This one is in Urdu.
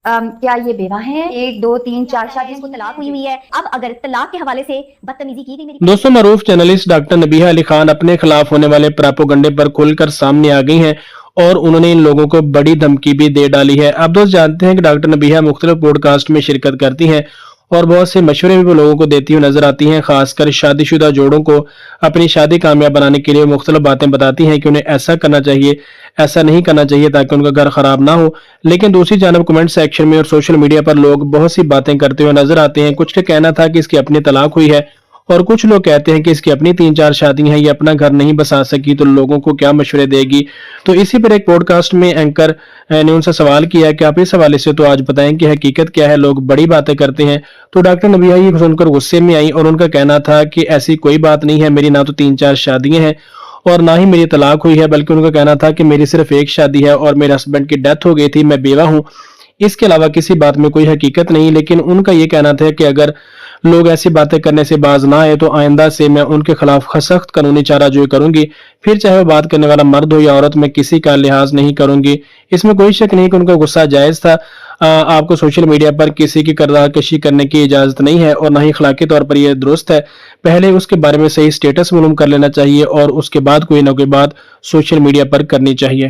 کیا یہ بیوہ ہیں؟ 1 2 3 4 شادی اس کو طلاق ہوئی ہے. اب اگر طلاق کے حوالے سے بدتمیزی کی گئی. دوستوں، معروف جرنلسٹ ڈاکٹر نبیہہ علی خان اپنے خلاف ہونے والے پراپوگنڈے پر کھل کر سامنے آ گئی ہیں اور انہوں نے ان لوگوں کو بڑی دھمکی بھی دے ڈالی ہے. آپ دوست جانتے ہیں کہ ڈاکٹر نبیہہ مختلف پوڈ کاسٹ میں شرکت کرتی ہیں اور بہت سے مشورے بھی وہ لوگوں کو دیتی ہوئی نظر آتی ہیں. خاص کر شادی شدہ جوڑوں کو اپنی شادی کامیاب بنانے کے لیے مختلف باتیں بتاتی ہیں کہ انہیں ایسا کرنا چاہیے، ایسا نہیں کرنا چاہیے تاکہ ان کا گھر خراب نہ ہو. لیکن دوسری جانب کمنٹ سیکشن میں اور سوشل میڈیا پر لوگ بہت سی باتیں کرتے ہوئے نظر آتے ہیں. کچھ کا کہنا تھا کہ اس کی اپنی طلاق ہوئی ہے اور کچھ لوگ کہتے ہیں کہ اس کی اپنی 3 4 شادیاں ہیں، یہ اپنا گھر نہیں بسا سکی تو لوگوں کو کیا مشورے دے گی. تو اسی پر ایک پوڈ کاسٹ میں اینکر نے ان سے سوال کیا کہ آپ اس حوالے سے تو آج بتائیں کہ حقیقت کیا ہے، لوگ بڑی باتیں کرتے ہیں. تو ڈاکٹر نبیہہ یہ سن کر غصے میں آئی اور ان کا کہنا تھا کہ ایسی کوئی بات نہیں ہے، میری نہ تو 3 4 شادیاں ہیں اور نہ ہی میری طلاق ہوئی ہے، بلکہ ان کا کہنا تھا کہ میری صرف ایک شادی ہے اور میرے ہسبینڈ کی ڈیتھ ہو گئی تھی، میں بیوہ ہوں، اس کے علاوہ کسی بات میں کوئی حقیقت نہیں. لیکن ان کا یہ کہنا تھا کہ اگر لوگ ایسی باتیں کرنے سے باز نہ آئے تو آئندہ سے میں ان کے خلاف سخت قانونی چارہ جوئی کروں گی، پھر چاہے وہ بات کرنے والا مرد ہو یا عورت، میں کسی کا لحاظ نہیں کروں گی. اس میں کوئی شک نہیں کہ ان کا غصہ جائز تھا. آپ کو سوشل میڈیا پر کسی کی کردار کشی کرنے کی اجازت نہیں ہے اور نہ ہی اخلاقی طور پر یہ درست ہے. پہلے اس کے بارے میں صحیح سٹیٹس معلوم کر لینا چاہیے اور اس کے بعد کوئی نہ کوئی بات سوشل میڈیا پر کرنی چاہیے.